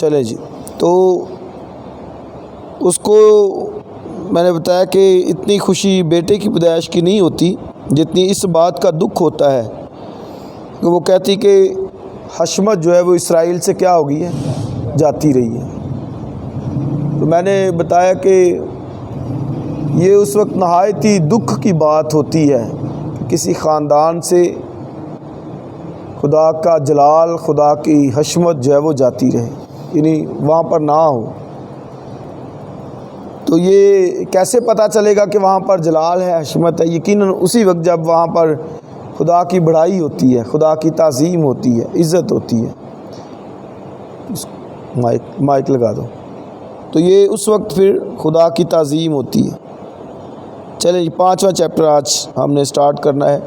چلے جی، تو اس کو میں نے بتایا کہ اتنی خوشی بیٹے کی پیدائش کی نہیں ہوتی جتنی اس بات کا دکھ ہوتا ہے کہ وہ کہتی کہ حشمت جو ہے وہ اسرائیل سے کیا ہو گئی ہے، جاتی رہی ہے۔ تو میں نے بتایا کہ یہ اس وقت نہایت ہی دکھ کی بات ہوتی ہے کہ کسی خاندان سے خدا کا جلال، خدا کی حشمت جو ہے وہ جاتی رہے، یعنی وہاں پر نہ ہو۔ تو یہ کیسے پتہ چلے گا کہ وہاں پر جلال ہے، حشمت ہے؟ یقیناً اسی وقت جب وہاں پر خدا کی بڑائی ہوتی ہے، خدا کی تعظیم ہوتی ہے، عزت ہوتی ہے۔ مائک لگا دو۔ تو یہ اس وقت پھر خدا کی تعظیم ہوتی ہے۔ چلیں 5واں چیپٹر آج ہم نے سٹارٹ کرنا ہے۔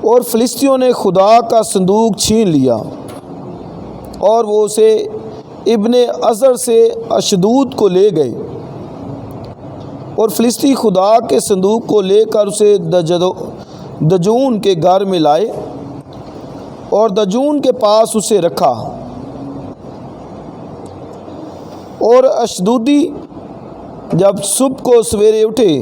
اور فلسطینیوں نے خدا کا صندوق چھین لیا اور وہ اسے ابن عزر سے اشدود کو لے گئے، اور فلسطی خدا کے صندوق کو لے کر اسے دجون کے گھر میں لائے اور دجون کے پاس اسے رکھا۔ اور اشدودی جب صبح کو سویرے اٹھے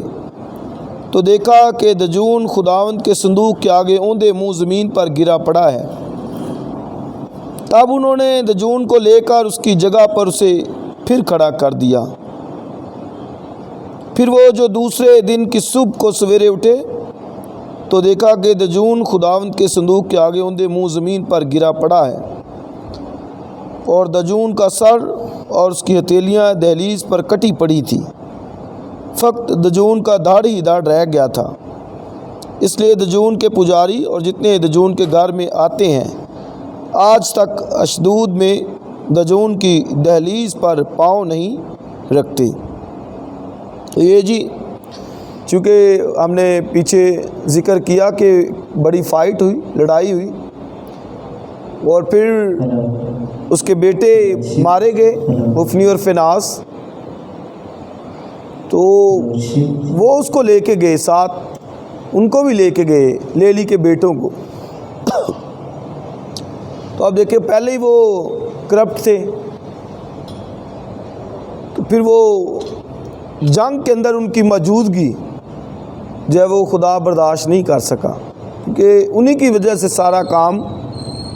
تو دیکھا کہ دجون خداوند کے صندوق کے آگے اوندے منہ زمین پر گرا پڑا ہے۔ تب انہوں نے دجون کو لے کر اس کی جگہ پر اسے پھر کھڑا کر دیا۔ پھر وہ جو دوسرے دن کی صبح کو سویرے اٹھے تو دیکھا کہ دجون خداوند کے صندوق کے آگے اوندے منہ زمین پر گرا پڑا ہے، اور دجون کا سر اور اس کی ہتھیلیاں دہلیز پر کٹی پڑی تھی، فقط دجون کا دھڑ ہی دھڑ رہ گیا تھا۔ اس لیے دجون کے پجاری اور جتنے دجون کے گھر میں آتے ہیں آج تک اشدود میں دجون کی دہلیز پر پاؤں نہیں رکھتے۔ یہ جی چونکہ ہم نے پیچھے ذکر کیا کہ بڑی فائٹ ہوئی، لڑائی ہوئی، اور پھر اس کے بیٹے مارے گئے، حفنی اور فناس، تو وہ اس کو لے کے گئے ساتھ، ان کو بھی لے کے گئے، لیلی کے بیٹوں کو۔ تو اب دیکھیں پہلے ہی وہ کرپٹ تھے، تو پھر وہ جنگ کے اندر ان کی موجودگی جو ہے وہ خدا برداشت نہیں کر سکا، کیونکہ انہی کی وجہ سے سارا کام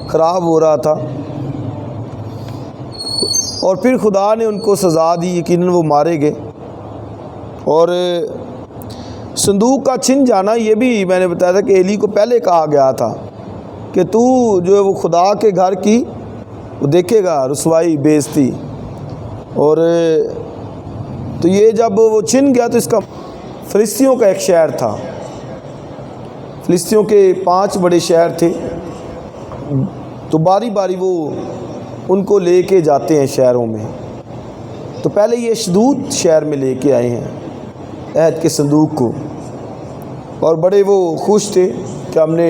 خراب ہو رہا تھا، اور پھر خدا نے ان کو سزا دی، یقیناً وہ مارے گئے۔ اور صندوق کا چھن جانا یہ بھی میں نے بتایا تھا کہ ایلی کو پہلے کہا گیا تھا کہ تو جو ہے وہ خدا کے گھر کی وہ دیکھے گا رسوائی، بے عزتی۔ اور تو یہ جب وہ چھن گیا تو اس کا فلسطینیوں کا ایک شہر تھا، فلسطینیوں کے 5 بڑے شہر تھے، تو باری باری وہ ان کو لے کے جاتے ہیں شہروں میں۔ تو پہلے یہ اشدود شہر میں لے کے آئے ہیں عہد کے صندوق کو، اور بڑے وہ خوش تھے کہ ہم نے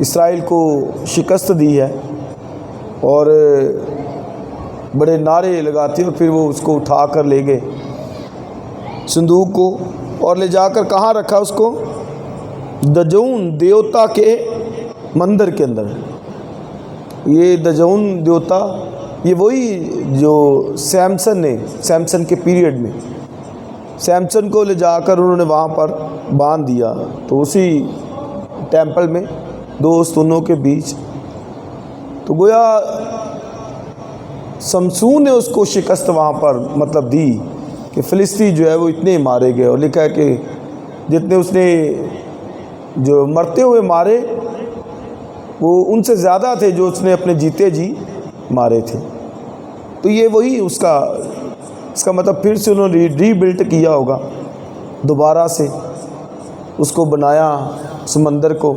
اسرائیل کو شکست دی ہے، اور بڑے نعرے لگاتے، اور پھر وہ اس کو اٹھا کر لے گئے صندوق کو، اور لے جا کر کہاں رکھا اس کو؟ دجون دیوتا کے مندر کے اندر۔ یہ دجون دیوتا یہ وہی جو سیمسن کے پیریڈ میں سیمسن کو لے جا کر انہوں نے وہاں پر باندھ دیا، تو اسی ٹیمپل میں دوست انہوں کے بیچ، تو گویا سمسون نے اس کو شکست وہاں پر مطلب دی کہ فلسطی جو ہے وہ اتنے مارے گئے، اور لکھا ہے کہ جتنے اس نے جو مرتے ہوئے مارے وہ ان سے زیادہ تھے جو اس نے اپنے جیتے جی مارے تھے۔ تو یہ وہی اس کا مطلب پھر سے انہوں نے ری بلٹ کیا ہوگا، دوبارہ سے اس کو بنایا سمندر کو،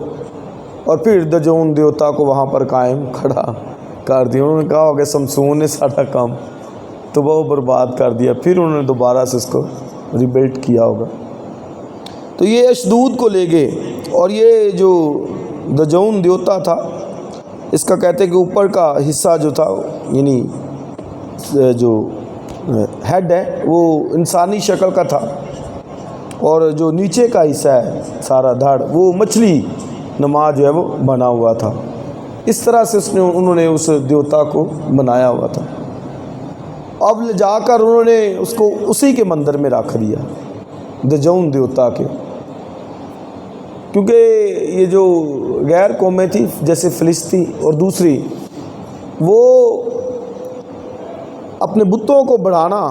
اور پھر دجون دیوتا کو وہاں پر قائم کھڑا کر دیا۔ انہوں نے کہا ہوگا سمسون نے سارا کام تو وہ برباد کر دیا، پھر انہوں نے دوبارہ سے اس کو ری بلٹ کیا ہوگا۔ تو یہ اشدود کو لے گئے، اور یہ جو دجون دیوتا تھا اس کا کہتے ہیں کہ اوپر کا حصہ جو تھا، یعنی جو ہیڈ ہے وہ انسانی شکل کا تھا، اور جو نیچے کا حصہ ہے سارا دھڑ وہ مچھلی نما جو ہے وہ بنا ہوا تھا۔ اس طرح سے انہوں نے اس دیوتا کو بنایا ہوا تھا۔ اب لے جا کر انہوں نے اس کو اسی کے مندر میں رکھ دیا، دجون دیوتا کے، کیونکہ یہ جو غیر قومیں تھی جیسے فلسطین اور دوسری، وہ اپنے بتوں کو بڑھانا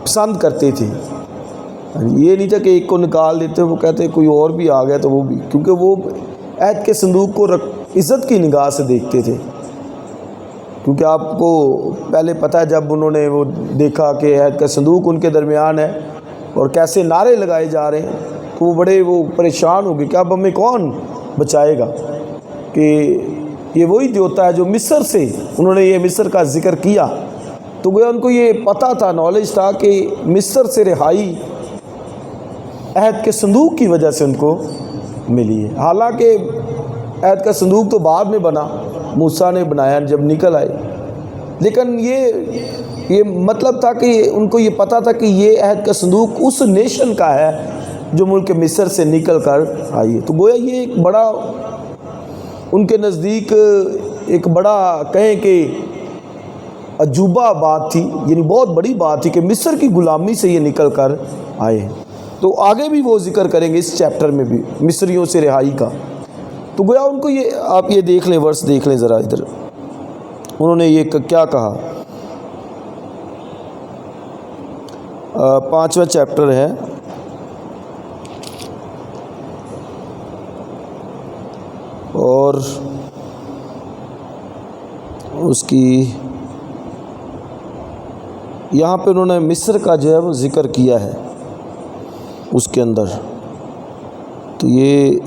پسند کرتے تھے۔ یہ نہیں تھا کہ ایک کو نکال دیتے، وہ کہتے کوئی اور بھی آ گیا تو وہ بھی، کیونکہ وہ عہد کے صندوق کو عزت کی نگاہ سے دیکھتے تھے۔ کیونکہ آپ کو پہلے پتہ ہے جب انہوں نے وہ دیکھا کہ عہد کا صندوق ان کے درمیان ہے اور کیسے نعرے لگائے جا رہے ہیں، تو وہ بڑے پریشان ہو گئے کہ اب ہمیں کون بچائے گا، کہ یہ وہی دیوتا ہے جو مصر سے، انہوں نے یہ مصر کا ذکر کیا، تو گویا ان کو یہ پتہ تھا، نالج تھا کہ مصر سے رہائی عہد کے صندوق کی وجہ سے ان کو ملی ہے۔ حالانکہ عہد کا صندوق تو بعد میں بنا، موسیٰ نے بنایا جب نکل آئے، لیکن یہ مطلب تھا کہ ان کو یہ پتہ تھا کہ یہ عہد کا صندوق اس نیشن کا ہے جو ملک مصر سے نکل کر آئی ہے۔ تو گویا یہ ایک بڑا ان کے نزدیک ایک بڑا کہیں کہ عجوبہ بات تھی، یعنی بہت بڑی بات تھی کہ مصر کی غلامی سے یہ نکل کر آئے ہیں۔ تو آگے بھی وہ ذکر کریں گے اس چیپٹر میں بھی مصریوں سے رہائی کا۔ تو گویا ان کو یہ، آپ یہ دیکھ لیں، ورس دیکھ لیں ذرا ادھر، انہوں نے یہ کیا کہا، 5واں چیپٹر ہے، اور اس کی یہاں پہ انہوں نے مصر کا جو ہے وہ ذکر کیا ہے اس کے اندر۔ تو یہ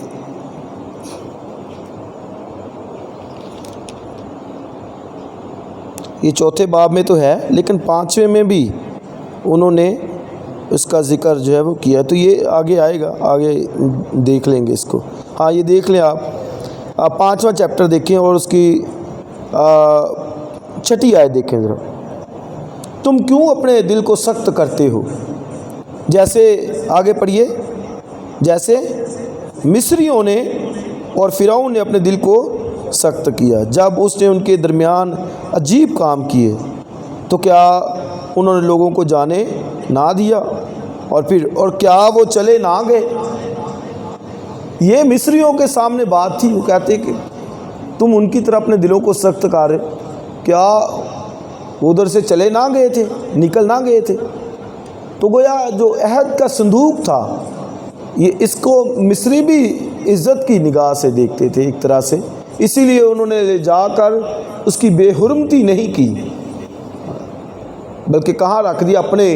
چوتھے باب میں تو ہے، لیکن 5ویں میں بھی انہوں نے اس کا ذکر جو ہے وہ کیا، تو یہ آگے آئے گا، آگے دیکھ لیں گے اس کو۔ ہاں یہ دیکھ لیں آپ 5واں چیپٹر دیکھیں اور اس کی 6 آیت دیکھیں ذرا۔ تم کیوں اپنے دل کو سخت کرتے ہو، جیسے آگے پڑھیے، جیسے مصریوں نے اور فرعون نے اپنے دل کو سخت کیا جب اس نے ان کے درمیان عجیب کام کیے، تو کیا انہوں نے لوگوں کو جانے نہ دیا، اور کیا وہ چلے نہ گئے۔ یہ مصریوں کے سامنے بات تھی، وہ کہتے کہ تم ان کی طرح اپنے دلوں کو سخت کر رہے، کیا ادھر سے چلے نہ گئے تھے، نکل نہ گئے تھے۔ تو گویا جو عہد کا صندوق تھا، یہ اس کو مصری بھی عزت کی نگاہ سے دیکھتے تھے ایک طرح سے، اسی لیے انہوں نے لے جا کر اس کی بے حرمتی نہیں کی، بلکہ کہاں رکھ دیا، اپنے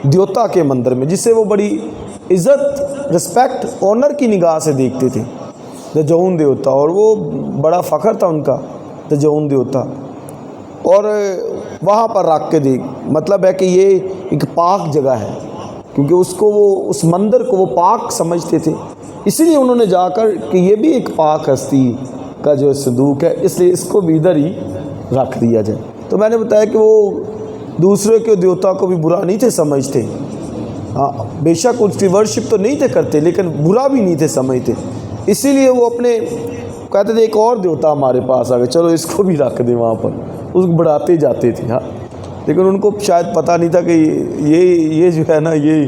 دیوتا کے مندر میں، جسے وہ بڑی عزت، رسپیکٹ، آنر کی نگاہ سے دیکھتے تھے، دجون دیوتا، اور وہ بڑا فخر تھا ان کا دجون دیوتا، اور وہاں پر رکھ کے دیکھ، مطلب ہے کہ یہ ایک پاک جگہ ہے، کیونکہ اس کو وہ اس مندر کو وہ پاک سمجھتے تھے، اسی لیے انہوں نے جا کر کہ یہ بھی ایک پاک ہستی کا جو صندوق ہے، اس لیے اس کو بھی ادھر ہی رکھ دیا جائے۔ تو میں نے بتایا کہ وہ دوسرے کے دیوتا کو بھی برا نہیں تھے سمجھتے، ہاں بے شک اس کی ورشپ تو نہیں تھے کرتے، لیکن برا بھی نہیں تھے سمجھتے، اسی لیے وہ اپنے کہتے تھے ایک اور دیوتا ہمارے پاس آ گئے، چلو اس کو بھی رکھ دیں وہاں پر، اس کو بڑھاتے جاتے تھے، ہاں، لیکن ان کو شاید پتہ نہیں تھا کہ یہ جو ہے نا، یہ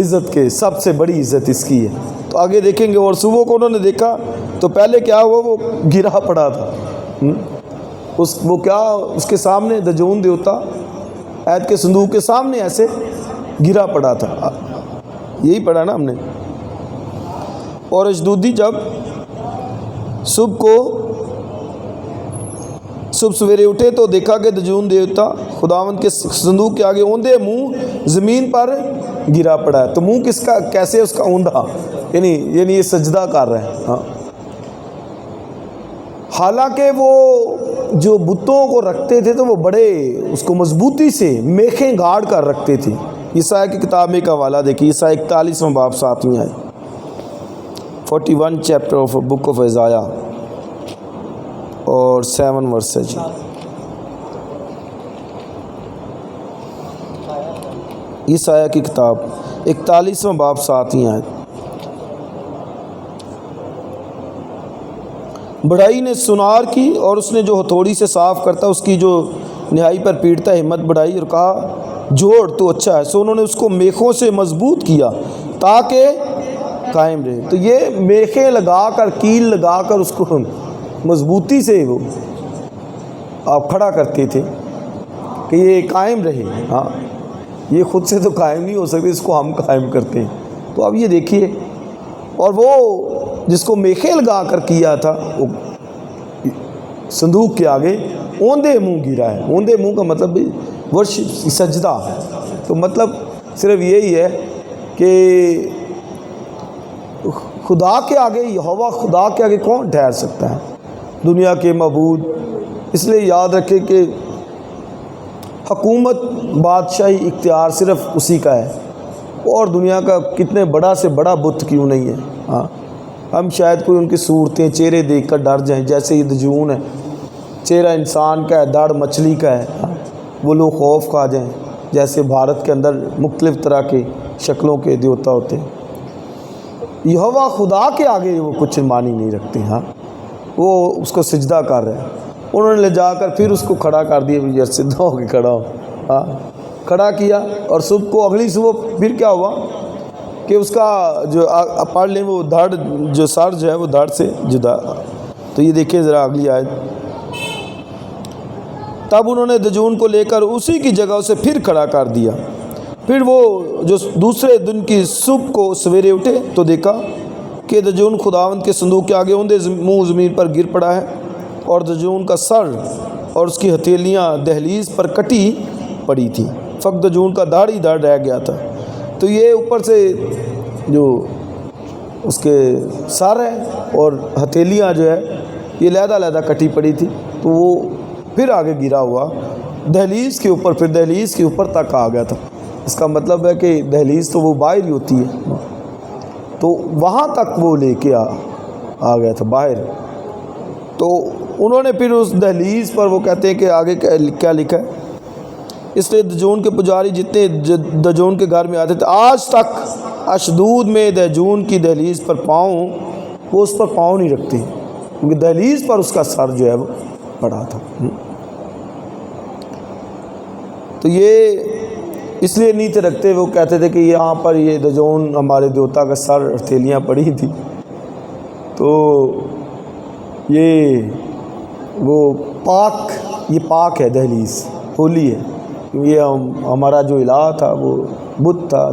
عزت کے سب سے بڑی عزت اس کی ہے۔ تو آگے دیکھیں گے، اور صبح کو انہوں نے دیکھا تو پہلے کیا ہوا، وہ گرا پڑا تھا، وہ کیا، اس کے سامنے دجون دیوتا عہد کے صندوق کے سامنے ایسے گرا پڑا تھا، یہی پڑھا نا ہم نے۔ اور اجدودی جب صبح سویرے اٹھے تو دیکھا کہ دجون دیوتا خداوند کے صندوق کے آگے اوندے منہ زمین پر گرا پڑا ہے۔ تو منہ کس کا، کیسے اس کا اوندا، یعنی یہ سجدہ کر رہا ہے، ہاں۔ حالانکہ وہ جو بتوں کو رکھتے تھے تو وہ بڑے اس کو مضبوطی سے میخیں گاڑ کر رکھتے تھے۔ عیسائی کی کتاب میں ایک حوالہ دیکھیے، عیسائی 41واں باب 7ویں آیت، 41 چیپٹر آف بک آف عیسایا اور 7 ورس ہے جی۔ عیسائی کی کتاب 41واں باب 7ویں آیت، بڑھائی نے سنار کی اور اس نے جو ہتھوڑی سے صاف کرتا اس کی جو نہائی پر پیٹتا ہمت بڑھائی اور کہا جوڑ تو اچھا ہے، سو انہوں نے اس کو میخوں سے مضبوط کیا تاکہ قائم رہے۔ تو یہ میخیں لگا کر کیل لگا کر اس کو مضبوطی سے وہ آپ کھڑا کرتے تھے کہ یہ قائم رہے۔ ہاں یہ خود سے تو قائم نہیں ہو سکتے، اس کو ہم قائم کرتے ہیں۔ تو اب یہ دیکھیے، اور وہ جس کو میخیں لگا کر کیا تھا وہ صندوق کے آگے اوندے منہ گرا ہے۔ اوندے منہ کا مطلب بھی ورش سجدہ، تو مطلب صرف یہی ہے کہ خدا کے آگے، یہوہ خدا کے آگے کون ٹھہر سکتا ہے، دنیا کے معبود۔ اس لیے یاد رکھیں کہ حکومت، بادشاہی، اختیار صرف اسی کا ہے، اور دنیا کا کتنے بڑا سے بڑا بت کیوں نہیں ہے۔ ہاں ہم شاید کوئی ان کی صورتیں، چہرے دیکھ کر ڈر جائیں، جیسے یہ دجون ہے، چہرہ انسان کا ہے، داڑھ مچھلی کا ہے، وہ لوگ خوف کھا جائیں، جیسے بھارت کے اندر مختلف طرح کے شکلوں کے دیوتا ہوتے ہیں۔ یہوہ خدا کے آگے وہ کچھ معنی نہیں رکھتے۔ ہاں وہ اس کو سجدہ کر رہے ہیں، انہوں نے لے جا کر پھر اس کو کھڑا کر دیا، یار سدھا ہو کے کھڑا ہو۔ ہاں کھڑا کیا، اور صبح کو، اگلی صبح پھر کیا ہوا کہ اس کا جو پڑھ لیں وہ دھڑ، جو سر جو ہے وہ دھڑ سے جدا۔ تو یہ دیکھیں ذرا اگلی آیت، تب انہوں نے دجون کو لے کر اسی کی جگہ اسے پھر کھڑا کر دیا۔ پھر وہ جو دوسرے دن کی صبح کو سویرے اٹھے تو دیکھا کہ دجون خداوند کے صندوق کے آگے اوندے منہ زمین پر گر پڑا ہے، اور دجون کا سر اور اس کی ہتھیلیاں دہلیز پر کٹی پڑی تھی، فقط دجون کا دھڑ ہی دھڑ رہ گیا تھا۔ تو یہ اوپر سے جو اس کے سر ہے اور ہتھیلیاں جو ہے یہ علیحدہ علیحدہ کٹی پڑی تھی، تو وہ پھر آگے گرا ہوا دہلیز کے اوپر، پھر دہلیز کے اوپر تک آ گیا تھا۔ اس کا مطلب ہے کہ دہلیز تو وہ باہر ہی ہوتی ہے، تو وہاں تک وہ لے کے آ گیا تھا باہر۔ تو انہوں نے پھر اس دہلیز پر، وہ کہتے ہیں کہ آگے کیا لکھا ہے، اس لیے دجون کے پجاری جتنے دجون کے گھر میں آتے تھے آج تک اشدود میں دجون کی دہلیز پر پاؤں، وہ اس پر پاؤں نہیں رکھتے، کیونکہ دہلیز پر اس کا سر جو ہے وہ پڑا تھا۔ تو یہ اس لیے نہیں تھے رکھتے، وہ کہتے تھے کہ یہاں پر یہ دجون ہمارے دیوتا کا سر ہتھیلیاں پڑی تھی، تو یہ وہ پاک، یہ پاک ہے، دہلیز ہولی ہے، یہ ہمارا جو الہ تھا وہ بت تھا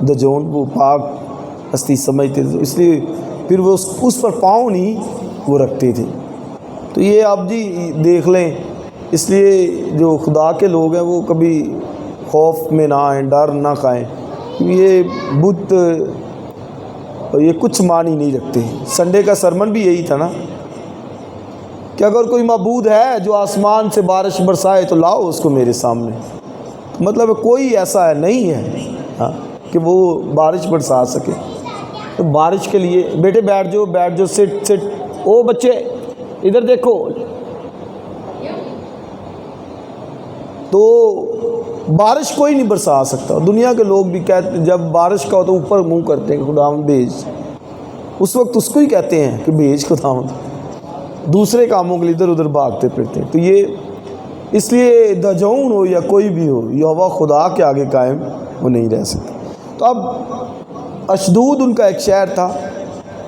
دجون، وہ پاک ہستی سمجھتے تھے، اس لیے پھر وہ اس پر پاؤں نہیں وہ رکھتے تھے۔ تو یہ آپ جی دیکھ لیں، اس لیے جو خدا کے لوگ ہیں وہ کبھی خوف میں نہ آئیں، ڈر نہ کھائیں، یہ بت یہ کچھ معنی نہیں رکھتے۔ سنڈے کا سرمن بھی یہی تھا نا کہ اگر کوئی معبود ہے جو آسمان سے بارش برسائے تو لاؤ اس کو میرے سامنے، مطلب کوئی ایسا ہے نہیں ہے ہاں کہ وہ بارش برسا سکے۔ تو بارش کے لیے بیٹے بیٹھ جاؤ، بیٹھ جاؤ، سٹ سٹ، او بچے ادھر دیکھو۔ تو بارش کوئی نہیں برسا سکتا، دنیا کے لوگ بھی کہتے جب بارش کا ہو تو اوپر منہ کرتے ہیں کہ خداوند بھیج، اس وقت اس کو ہی کہتے ہیں کہ بھیج خداوند، دوسرے کاموں کے لیے ادھر ادھر بھاگتے پھرتے ہیں۔ تو یہ اس لیے دجون ہو یا کوئی بھی ہو، یہوہ خدا کے آگے قائم وہ نہیں رہ سکتے۔ تو اب اشدود ان کا ایک شہر تھا،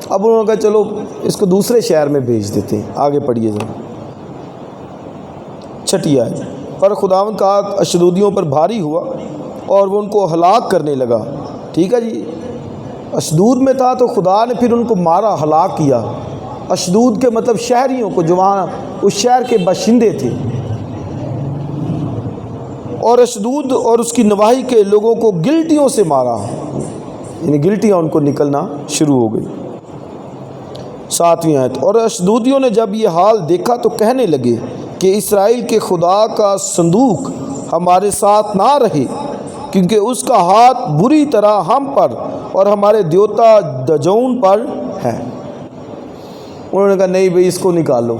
اب انہوں نے کہا چلو اس کو دوسرے شہر میں بھیج دیتے ہیں۔ آگے پڑھیے ذرا، چھٹی آیت، پر خداوند کا ہاتھ اشدودیوں پر بھاری ہوا اور وہ ان کو ہلاک کرنے لگا۔ ٹھیک ہے جی، اشدود میں تھا تو خدا نے پھر ان کو مارا، ہلاک کیا۔ اشدود کے مطلب شہریوں کو، جو وہاں اس شہر کے باشندے تھے، اور اشدود اور اس کی نواحی کے لوگوں کو گلٹیوں سے مارا، یعنی گلٹیاں ان کو نکلنا شروع ہو گئی۔ 7ویں آیت، اور اشدودیوں نے جب یہ حال دیکھا تو کہنے لگے کہ اسرائیل کے خدا کا صندوق ہمارے ساتھ نہ رہے، کیونکہ اس کا ہاتھ بری طرح ہم پر اور ہمارے دیوتا دجون پر ہے۔ انہوں نے کہا نہیں بھئی اس کو نکالو،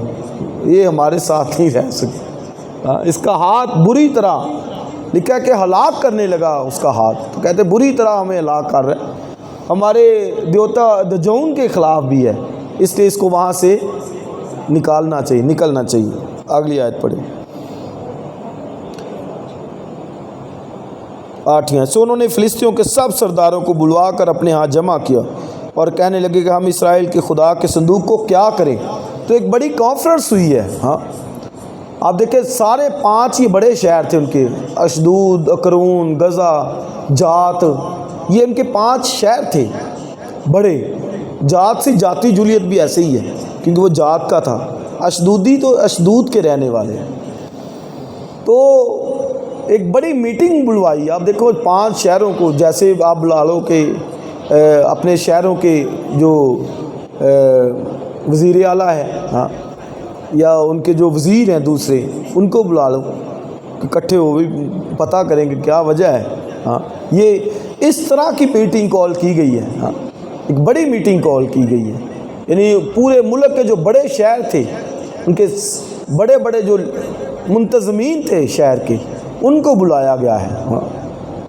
یہ ہمارے ساتھ نہیں رہ سکے، اس کا ہاتھ بری طرح، لکھا کہ ہلاک کرنے لگا اس کا ہاتھ، تو کہتے بری طرح ہمیں ہلاک کر رہا ہے، ہمارے دیوتا دجون کے خلاف بھی ہے، اس لیے اس کو وہاں سے نکالنا چاہیے، نکلنا چاہیے۔ اگلی آیت پڑھیں، 8 سو انہوں نے فلسطینیوں کے سب سرداروں کو بلوا کر اپنے ہاں جمع کیا اور کہنے لگے کہ ہم اسرائیل کے خدا کے صندوق کو کیا کریں۔ تو ایک بڑی کانفرنس ہوئی ہے۔ ہاں آپ دیکھیں سارے 5 یہ بڑے شہر تھے ان کے، اشدود، اکرون، غزہ، جات، یہ ان کے 5 شہر تھے بڑے۔ جات سے جاتی جولیت بھی ایسے ہی ہے کیونکہ وہ جات کا تھا، اشدودی تو اشدود کے رہنے والے۔ تو ایک بڑی میٹنگ بلوائی، آپ دیکھو 5 شہروں کو، جیسے آپ بلا لو کہ اپنے شہروں کے جو وزیر اعلیٰ ہے، ہاں، یا ان کے جو وزیر ہیں دوسرے، ان کو بلا لو کہ اکٹھے ہو بھی پتہ کریں کہ کیا وجہ ہے۔ ہاں یہ اس طرح کی میٹنگ کال کی گئی ہے۔ ہاں ایک بڑی میٹنگ کال کی گئی ہے، یعنی پورے ملک کے جو بڑے شہر تھے، ان کے بڑے بڑے جو منتظمین تھے شہر کے، ان کو بلایا گیا ہے۔ ہاں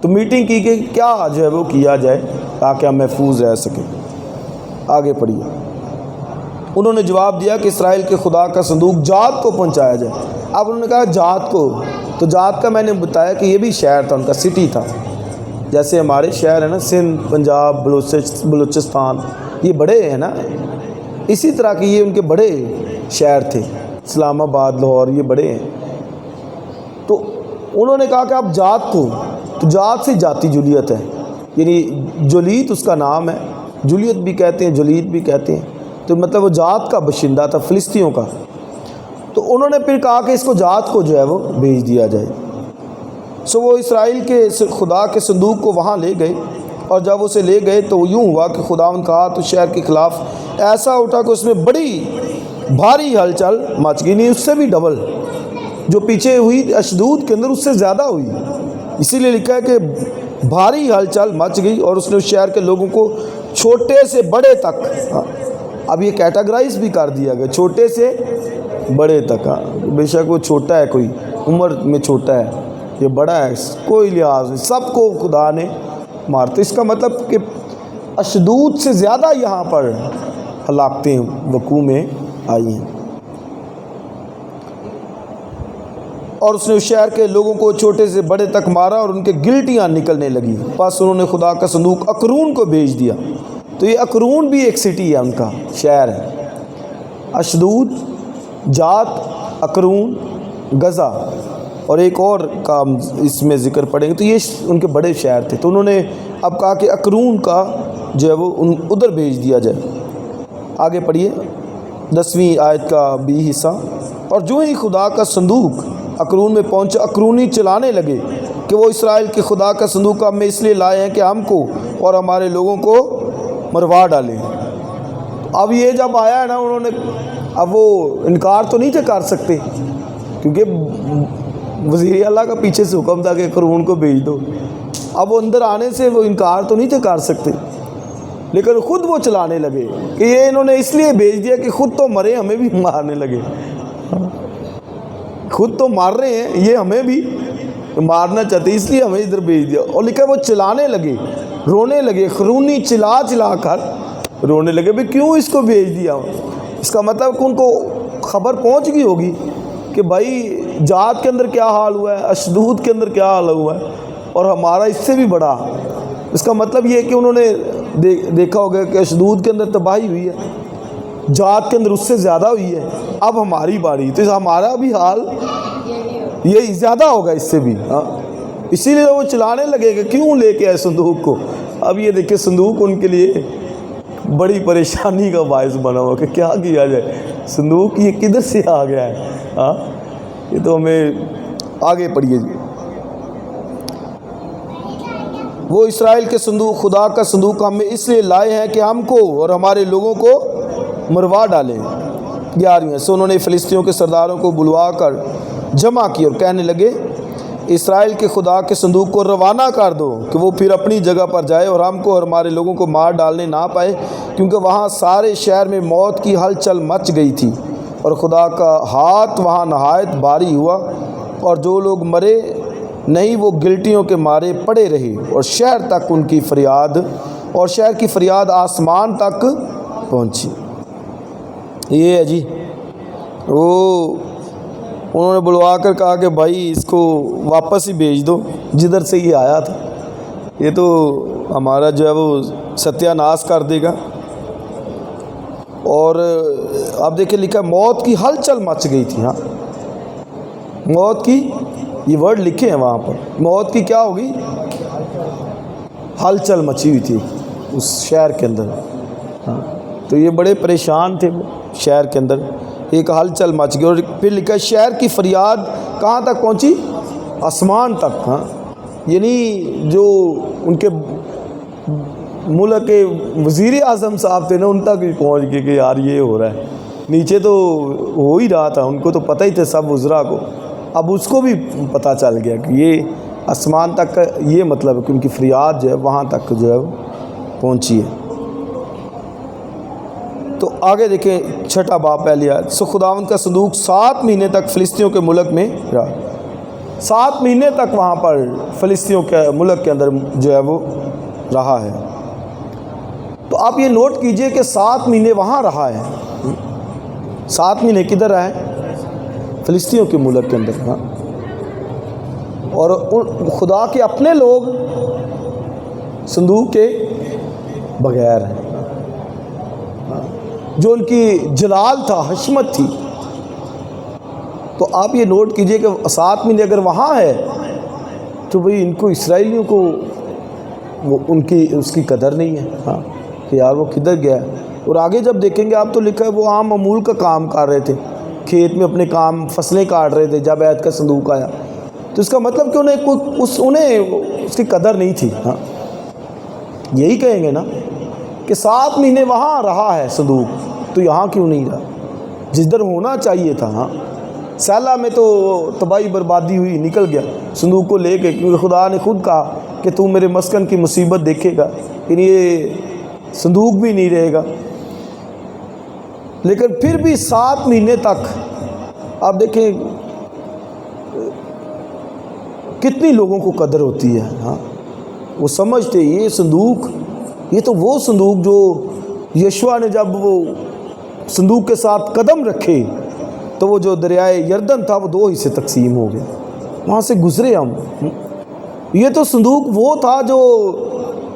تو میٹنگ کی کہ کیا جو ہے وہ کیا جائے تاکہ ہم محفوظ رہ سکیں۔ آگے پڑھیے، انہوں نے جواب دیا کہ اسرائیل کے خدا کا صندوق جات کو پہنچایا جائے۔ اب انہوں نے کہا جات کو، تو جات کا میں نے بتایا کہ یہ بھی شہر تھا، ان کا سٹی تھا، جیسے ہمارے شہر ہیں نا، سندھ، پنجاب، بلوچستان، یہ بڑے ہیں نا، اسی طرح کے یہ ان کے بڑے شہر تھے، اسلام آباد، لاہور، یہ بڑے ہیں۔ تو انہوں نے کہا کہ آپ جات کو، تو جات سے جاتی جولیت ہے، یعنی جولیت اس کا نام ہے، جولیت بھی کہتے ہیں، جولیت بھی کہتے ہیں، تو مطلب وہ جات کا باشندہ تھا، فلسطینیوں کا۔ تو انہوں نے پھر کہا کہ اس کو جات کو جو ہے وہ بھیج دیا جائے۔ سو وہ اسرائیل کے خدا کے صندوق کو وہاں لے گئے، اور جب اسے لے گئے تو یوں ہوا کہ خداوند کا ہاتھ اس شہر کے خلاف ایسا اٹھا کہ اس میں بڑی بھاری ہلچل مچ گئی، نہیں اس سے بھی ڈبل جو پیچھے ہوئی اشدود کے اندر، اس سے زیادہ ہوئی۔ اسی لیے لکھا ہے کہ بھاری ہلچل مچ گئی اور اس نے اس شہر کے لوگوں کو چھوٹے سے بڑے تک، اب یہ کیٹاگرائز بھی کر دیا گیا، چھوٹے سے بڑے تک۔ بے شک وہ چھوٹا ہے، کوئی عمر میں چھوٹا ہے، یہ بڑا ہے، کوئی لحاظ نہیں، سب کو خدا نے مارتے۔ اس کا مطلب کہ اشدود سے زیادہ یہاں پر ہلاکتیں وقوع میں آئی ہیں۔ اور اس نے اس شہر کے لوگوں کو چھوٹے سے بڑے تک مارا اور ان کے گلٹیاں نکلنے لگیں، پس انہوں نے خدا کا صندوق اکرون کو بھیج دیا۔ تو یہ اکرون بھی ایک سٹی ہے، ان کا شہر ہے، اشدود، جات، اکرون، غزہ، اور ایک اور کا اس میں ذکر پڑیں گے، تو یہ ان کے بڑے شہر تھے۔ تو انہوں نے اب کہا کہ اکرون کا جو ہے وہ ادھر بھیج دیا جائے۔ آگے پڑھیے 10ویں آیت کا بھی حصہ، اور جو ہی خدا کا صندوق اکرون میں پہنچا، اکرونی چلانے لگے کہ وہ اسرائیل کے خدا کا صندوق ہم اس لیے لائے ہیں کہ ہم کو اور ہمارے لوگوں کو مروا ڈالیں۔ اب یہ جب آیا ہے نا، انہوں نے اب وہ انکار تو نہیں تھے کر سکتے، کیونکہ وزیر اعلیٰ کا پیچھے سے حکم تھا کہ اکرون کو بھیج دو۔ اب وہ اندر آنے سے وہ انکار تو نہیں تھے کر سکتے، لیکن خود وہ چلانے لگے کہ یہ انہوں نے اس لیے بھیج دیا کہ خود تو مرے، ہمیں بھی مارنے لگے، خود تو مار رہے ہیں، یہ ہمیں بھی مارنا چاہتے، اس لیے ہمیں ادھر بھیج دیا۔ اور لکھا وہ چلانے لگے، رونے لگے، خرونی چلا چلا کر رونے لگے، بھی کیوں اس کو بھیج دیا؟ اس کا مطلب کہ ان کو خبر پہنچ گئی ہوگی کہ بھائی جات کے اندر کیا حال ہوا ہے، اشدود کے اندر کیا حال ہوا ہے، اور ہمارا اس سے بھی بڑا۔ اس کا مطلب یہ ہے کہ انہوں نے دیکھا ہوگا کہ اشدود کے اندر تباہی ہوئی ہے، جات کے اندر اس سے زیادہ ہوئی ہے، اب ہماری باری، تو ہمارا بھی حال یہ زیادہ ہوگا اس سے بھی۔ ہاں اسی لیے وہ چلانے لگے کہ کیوں لے کے آئے صندوق کو۔ اب یہ دیکھیں صندوق ان کے لیے بڑی پریشانی کا باعث بنا ہوا کہ کیا کیا جائے، صندوق یہ کدھر سے آ گیا ہے۔ ہاں یہ تو ہمیں آگے پڑھیے جی۔ وہ اسرائیل کے صندوق، خدا کا صندوق ہم اس لیے لائے ہیں کہ ہم کو اور ہمارے لوگوں کو مروا ڈالیں۔ 11ویں، سو انہوں نے فلسطینیوں کے سرداروں کو بلوا کر جمع کی اور کہنے لگے اسرائیل کے خدا کے صندوق کو روانہ کر دو کہ وہ پھر اپنی جگہ پر جائے اور ہم کو اور ہمارے لوگوں کو مار ڈالنے نہ پائے، کیونکہ وہاں سارے شہر میں موت کی ہلچل مچ گئی تھی اور خدا کا ہاتھ وہاں نہایت بھاری ہوا، اور جو لوگ مرے نہیں وہ گلٹیوں کے مارے پڑے رہے، اور شہر تک ان کی فریاد، اور شہر کی فریاد آسمان تک پہنچی۔ یہ ہے جی وہ انہوں نے بلوا کر کہا کہ بھائی اس کو واپس ہی بھیج دو جدھر سے یہ آیا تھا، یہ تو ہمارا جو ہے وہ ستیہ ناش کر دے گا۔ اور اب دیکھیں لکھا ہے موت کی ہلچل مچ گئی تھی۔ ہاں موت کی، یہ ورڈ لکھے ہیں وہاں پر، موت کی کیا ہوگی؟ ہلچل مچی ہوئی تھی اس شہر کے اندر۔ ہاں تو یہ بڑے پریشان تھے وہ شہر کے اندر، ایک ہلچل مچ گئی۔ اور پھر لکھا ہے شہر کی فریاد کہاں تک پہنچی؟ آسمان تک۔ ہاں یعنی جو ان کے ملک کے وزیر اعظم صاحب تھے نا، ان تک بھی پہنچ گئے کہ یار یہ ہو رہا ہے۔ نیچے تو ہو ہی رہا تھا، ان کو تو پتہ ہی تھے سب وزراء کو، اب اس کو بھی پتہ چل گیا کہ یہ آسمان تک کا یہ مطلب ہے کہ ان کی فریاد جو ہے وہاں تک جو ہے پہنچی ہے۔ تو آگے دیکھیں 6 باب پہلی آیت، سو خداوند کا صندوق 7 مہینے تک فلسطینیوں کے ملک میں رہا۔ 7 مہینے تک وہاں پر فلسطینیوں کے ملک کے اندر جو ہے وہ رہا ہے۔ تو آپ یہ نوٹ کیجئے کہ 7 مہینے وہاں رہا ہے۔ 7 مہینے کدھر رہا ہے؟ فلسطینیوں کے ملک کے اندر۔ ہاں اور خدا کے اپنے لوگ صندوق کے بغیر ہیں، جو ان کی جلال تھا، حشمت تھی۔ تو آپ یہ نوٹ کیجئے کہ 7 مہینے اگر وہاں ہے تو بھئی ان کو اسرائیلیوں کو وہ اس کی قدر نہیں ہے۔ ہاں کہ یار وہ کدھر گیا ہے۔ اور آگے جب دیکھیں گے آپ تو لکھا ہے وہ عام معمول کا کام کر رہے تھے، کھیت میں اپنے کام فصلیں کاٹ رہے تھے جب عہد کا صندوق آیا۔ تو اس کا مطلب کہ انہیں اس کی قدر نہیں تھی۔ ہاں یہی کہیں گے نا کہ 7 مہینے وہاں رہا ہے صندوق، تو یہاں کیوں نہیں رہا جدھر ہونا چاہیے تھا۔ ہاں سیلہ میں تو تباہی بربادی ہوئی، نکل گیا صندوق کو لے کے، کیونکہ خدا نے خود کہا کہ تو میرے مسکن کی مصیبت دیکھے گا، یعنی یہ صندوق بھی نہیں رہے گا۔ لیکن پھر بھی 7 مہینے تک آپ دیکھیں کتنی لوگوں کو قدر ہوتی ہے۔ ہاں وہ سمجھتے یہ صندوق، یہ تو وہ صندوق جو یشوع نے جب وہ صندوق کے ساتھ قدم رکھے تو وہ جو دریائے یردن تھا وہ 2 حصے تقسیم ہو گیا، وہاں سے گزرے ہم۔ یہ تو صندوق وہ تھا جو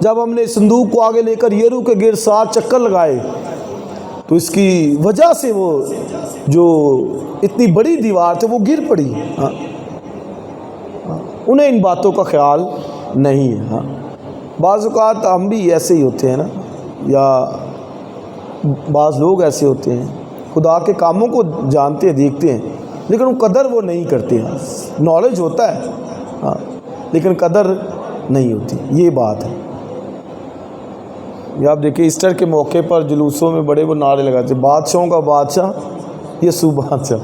جب ہم نے صندوق کو آگے لے کر یریکو کے گرد 7 چکر لگائے تو اس کی وجہ سے وہ جو اتنی بڑی دیوار تھی وہ گر پڑی۔ ہاں انہیں ان باتوں کا خیال نہیں ہے۔ ہاں بعض اوقات ہم بھی ایسے ہی ہوتے ہیں نا، یا بعض لوگ ایسے ہوتے ہیں خدا کے کاموں کو جانتے ہیں، دیکھتے ہیں، لیکن وہ قدر وہ نہیں کرتے ہیں۔ نالج ہوتا ہے ہاں لیکن قدر نہیں ہوتی، یہ بات ہے۔ یہ آپ دیکھیں ایسٹر کے موقع پر جلوسوں میں بڑے وہ نعرے لگاتے ہیں، بادشاہوں کا بادشاہ یسوع بادشاہ،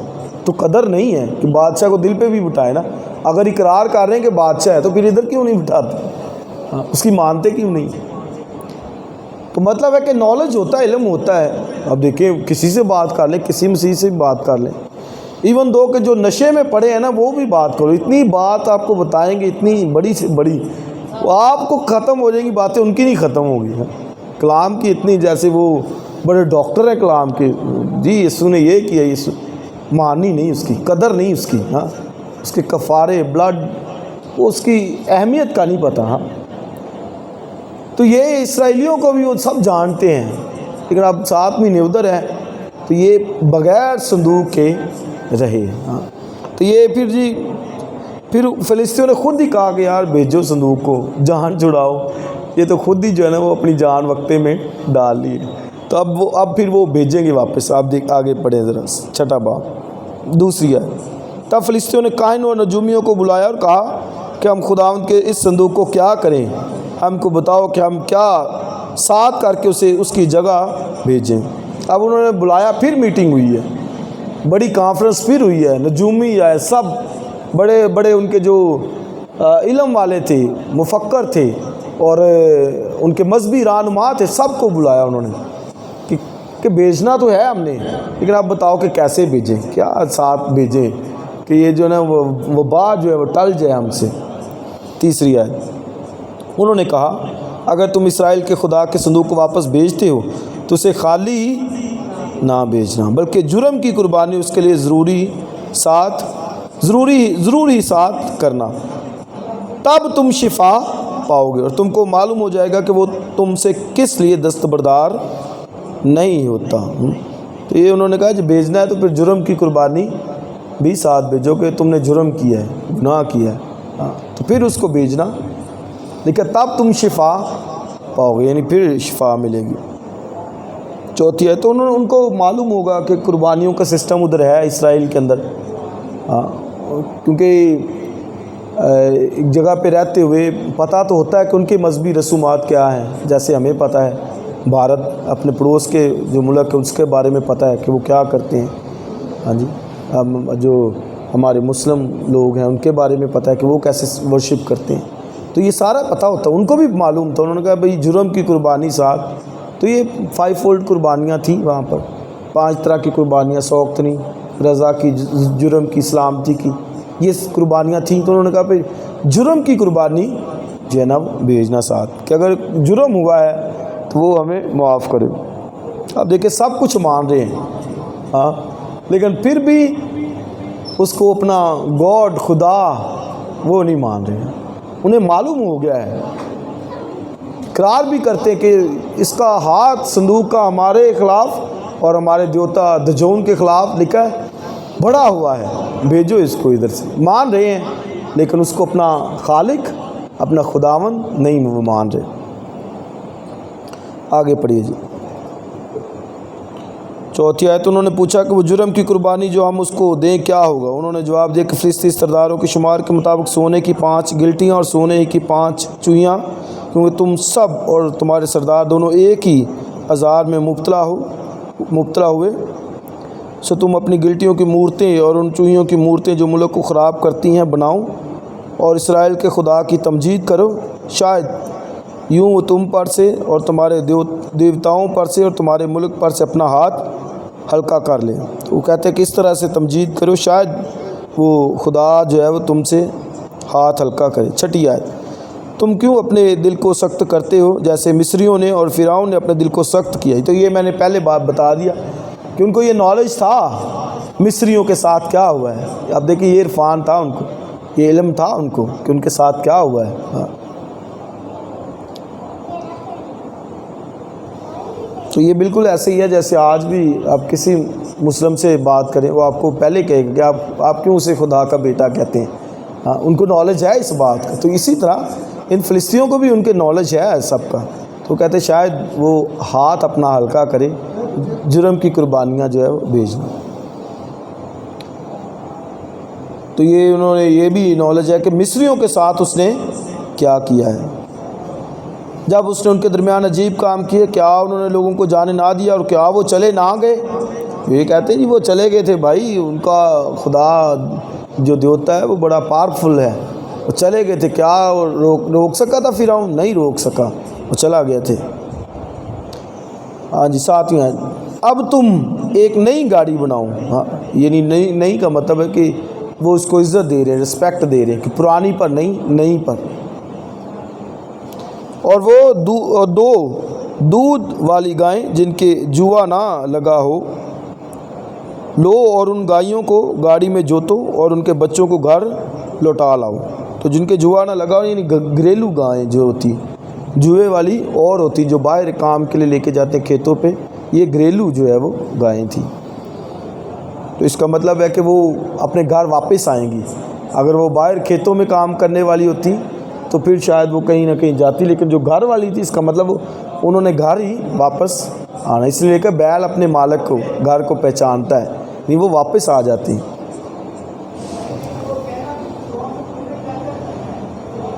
تو قدر نہیں ہے کہ بادشاہ کو دل پہ بھی بٹھائے نا۔ اگر اقرار کر رہے ہیں کہ بادشاہ ہے تو پھر ادھر کیوں نہیں بٹھاتے؟ ہاں اس کی مانتے کیوں نہیں؟ تو مطلب ہے کہ نالج ہوتا ہے، علم ہوتا ہے۔ اب دیکھیں کسی سے بات کر لیں، کسی مسیح سے بھی بات کر لیں، ایون دو کہ جو نشے میں پڑے ہیں نا وہ بھی بات کرو، اتنی بات آپ کو بتائیں گے، اتنی بڑی سے بڑی، وہ آپ کو ختم ہو جائیں گی باتیں، ان کی نہیں ختم ہوگی۔ کلام کی اتنی، جیسے وہ بڑے ڈاکٹر ہیں کلام کے، جی یسوع نے یہ کیا، یسوع مانی نہیں، اس کی قدر نہیں، اس کی ہاں اس کے کفارے بلڈ، وہ اس کی اہمیت کا نہیں پتہ۔ ہاں تو یہ اسرائیلیوں کو بھی وہ سب جانتے ہیں، لیکن اب 7 مہینے ادھر ہے تو یہ بغیر صندوق کے رہے۔ ہاں تو یہ پھر فلسطینیوں نے خود ہی کہا کہ یار بھیجو صندوق کو، جان چھڑاؤ، یہ تو خود ہی جو ہے نا وہ اپنی جان وقتے میں ڈال لی۔ تو اب پھر وہ بھیجیں گے واپس۔ آپ آگے پڑھیں ذرا 6 باب دوسری ہے، تب فلسطینیوں نے کاہن اور نجومیوں کو بلایا اور کہا کہ ہم خداوند کے اس صندوق کو کیا کریں؟ ہم کو بتاؤ کہ ہم کیا ساتھ کر کے اسے اس کی جگہ بھیجیں۔ اب انہوں نے بلایا، پھر میٹنگ ہوئی ہے، بڑی کانفرنس پھر ہوئی ہے، نجومی آئے، سب بڑے بڑے ان کے جو علم والے تھے، مفکر تھے اور ان کے مذہبی رہنما تھے، سب کو بلایا انہوں نے کہ بھیجنا تو ہے ہم نے، لیکن آپ بتاؤ کہ کیسے بھیجیں، کیا ساتھ بھیجیں کہ یہ جو ہے نا وبا جو ہے وہ ٹل جائے ہم سے۔ تیسری آیت، انہوں نے کہا اگر تم اسرائیل کے خدا کے صندوق کو واپس بھیجتے ہو تو اسے خالی نہ بھیجنا، بلکہ جرم کی قربانی اس کے لیے ضروری ساتھ کرنا، تب تم شفا پاؤ گے اور تم کو معلوم ہو جائے گا کہ وہ تم سے کس لیے دستبردار نہیں ہوتا۔ تو یہ انہوں نے کہا کہ بھیجنا ہے تو پھر جرم کی قربانی بھی ساتھ بھیجو کہ تم نے جرم کیا ہے، گناہ کیا ہے، تو پھر اس کو بھیجنا، لیکن تب تم شفا پاؤ گے، یعنی پھر شفا ملے گی۔ چوتھی ہے تو ان کو معلوم ہوگا کہ قربانیوں کا سسٹم ادھر ہے اسرائیل کے اندر، کیونکہ ایک جگہ پہ رہتے ہوئے پتہ تو ہوتا ہے کہ ان کے مذہبی رسومات کیا ہیں، جیسے ہمیں پتہ ہے بھارت اپنے پڑوس کے جو ملک ہے اس کے بارے میں پتہ ہے کہ وہ کیا کرتے ہیں، ہاں جی، جو ہمارے مسلم لوگ ہیں ان کے بارے میں پتہ ہے کہ وہ کیسے ورشپ کرتے ہیں، تو یہ سارا پتہ ہوتا ہے، ان کو بھی معلوم تھا۔ انہوں نے کہا بھئی جرم کی قربانی ساتھ، تو یہ 5 فولڈ قربانیاں تھیں وہاں پر، 5 طرح کی قربانیاں، سوختنی، رضا کی، جرم کی، سلامتی کی، یہ قربانیاں تھیں۔ تو انہوں نے کہا بھئی جرم کی قربانی جو ہے نا بھیجنا ساتھ، کہ اگر جرم ہوا ہے تو وہ ہمیں معاف کرے۔ اب دیکھیں سب کچھ مان رہے ہیں، لیکن پھر بھی اس کو اپنا گاڈ، خدا، وہ نہیں مان رہے ہیں، انہیں معلوم ہو گیا ہے، اقرار بھی کرتے ہیں کہ اس کا ہاتھ صندوق کا ہمارے خلاف اور ہمارے دیوتا دجون کے خلاف لکھا ہے، بڑا ہوا ہے، بھیجو اس کو ادھر سے، مان رہے ہیں، لیکن اس کو اپنا خالق، اپنا خداوند نہیں وہ مان رہے۔ آگے پڑھیے جی۔ چوتھی آیت، انہوں نے پوچھا کہ وہ جرم کی قربانی جو ہم اس کو دیں کیا ہوگا؟ انہوں نے جواب دیا کہ فلسطی سرداروں کے شمار کے مطابق سونے کی 5 گلٹیاں اور سونے کی 5 چوئیاں، کیونکہ تم سب اور تمہارے سردار دونوں ایک ہی عذار میں مبتلا ہوئے، سو تم اپنی گلٹیوں کی مورتیں اور ان چوئیوں کی مورتیں جو ملک کو خراب کرتی ہیں بناؤ اور اسرائیل کے خدا کی تمجید کرو، شاید یوں وہ تم پر سے اور تمہارے دیوتاؤں پر سے اور تمہارے ملک پر سے اپنا ہاتھ ہلکا کر لے۔ وہ کہتے ہیں کہ اس طرح سے تمجید کرو، شاید وہ خدا جو ہے وہ تم سے ہاتھ ہلکا کرے۔ چھٹی آیت، تم کیوں اپنے دل کو سخت کرتے ہو جیسے مصریوں نے اور فرعون نے اپنے دل کو سخت کیا؟ تو یہ میں نے پہلے بات بتا دیا کہ ان کو یہ نالج تھا مصریوں کے ساتھ کیا ہوا ہے۔ اب دیکھیں یہ عرفان تھا ان کو، یہ علم تھا ان کو کہ ان کے ساتھ کیا ہوا ہے۔ تو یہ بالکل ایسے ہی ہے جیسے آج بھی آپ کسی مسلم سے بات کریں، وہ آپ کو پہلے کہے گا کہ آپ کیوں اسے خدا کا بیٹا کہتے ہیں، ان کو نالج ہے اس بات کا۔ تو اسی طرح ان فلسطینیوں کو بھی ان کے نالج ہے سب کا، تو کہتے شاید وہ ہاتھ اپنا ہلکا کرے، جرم کی قربانیاں جو ہے وہ بھیجنا۔ تو یہ انہوں نے یہ بھی نالج ہے کہ مصریوں کے ساتھ اس نے کیا کیا ہے، جب اس نے ان کے درمیان عجیب کام کیے، کیا انہوں نے لوگوں کو جانے نہ دیا اور کیا وہ چلے نہ گئے؟ یہ کہتے ہیں جی وہ چلے گئے تھے بھائی، ان کا خدا جو دیوتا ہے وہ بڑا پاورفل ہے، وہ چلے گئے تھے، کیا روک سکا تھا فرعون؟ نہیں روک سکا، وہ چلا گئے تھے۔ ہاں جی، ساتویں آیت، اب تم ایک نئی گاڑی بناؤ، یعنی نئی کا مطلب ہے کہ وہ اس کو عزت دے رہے ہیں، رسپیکٹ دے رہے ہیں کہ پرانی پر نہیں، نئی پر، اور وہ 2 دودھ والی گائیں جن کے جوا نہ لگا ہو لو، اور ان گائیوں کو گاڑی میں جوتو اور ان کے بچوں کو گھر لوٹا لاؤ۔ تو جن کے جوا نہ لگا ہو یعنی گھریلو گائیں جو ہوتی، جوئے والی اور ہوتی جو باہر کام کے لیے لے کے جاتے کھیتوں پہ، یہ گھریلو جو ہے وہ گائیں تھیں۔ تو اس کا مطلب ہے کہ وہ اپنے گھر واپس آئیں گی۔ اگر وہ باہر کھیتوں میں کام کرنے والی ہوتی تو پھر شاید وہ کہیں نہ کہیں جاتی، لیکن جو گھر والی تھی اس کا مطلب انہوں نے گھر ہی واپس آنا، اس لیے کہ بیل اپنے مالک کو، گھر کو پہچانتا ہے، نہیں وہ واپس آ جاتی۔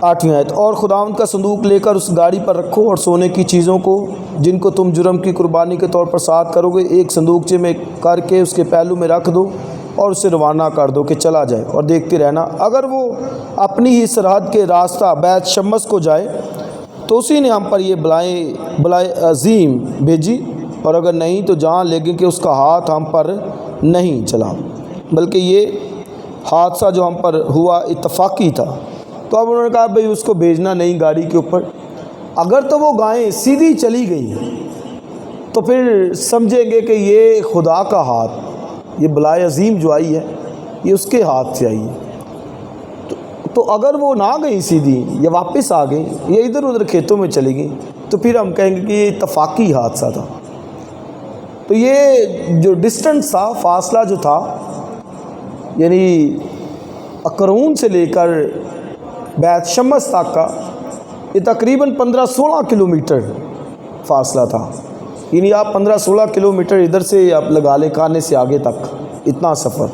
8ویں آیت، اور خداوند کا صندوق لے کر اس گاڑی پر رکھو اور سونے کی چیزوں کو جن کو تم جرم کی قربانی کے طور پر ساتھ کرو گے ایک صندوقچے میں کر کے اس کے پہلو میں رکھ دو اور اسے روانہ کر دو کہ چلا جائے، اور دیکھتے رہنا اگر وہ اپنی ہی سرحد کے راستہ بیت شمس کو جائے تو اسی نے ہم پر یہ بلائے عظیم بھیجی، اور اگر نہیں تو جان لے گے کہ اس کا ہاتھ ہم پر نہیں چلا، بلکہ یہ حادثہ جو ہم پر ہوا اتفاقی تھا۔ تو اب انہوں نے کہا بھئی اس کو بھیجنا نہیں گاڑی کے اوپر، اگر تو وہ گائیں سیدھی چلی گئی تو پھر سمجھیں گے کہ یہ خدا کا ہاتھ، یہ بلائے عظیم جو آئی ہے یہ اس کے ہاتھ سے آئی ہے۔ تو اگر وہ نہ گئی سیدھی یا واپس آ گئیں یا ادھر ادھر کھیتوں میں چلی گئیں تو پھر ہم کہیں گے کہ یہ اتفاقی حادثہ تھا۔ تو یہ جو ڈسٹنس تھا، فاصلہ جو تھا، یعنی اکرون سے لے کر بیت شمس تک کا یہ تقریباً 15-16 کلومیٹر فاصلہ تھا۔ یعنی آپ 15-16 کلومیٹر ادھر سے آپ لگا لیں کانے سے آگے تک، اتنا سفر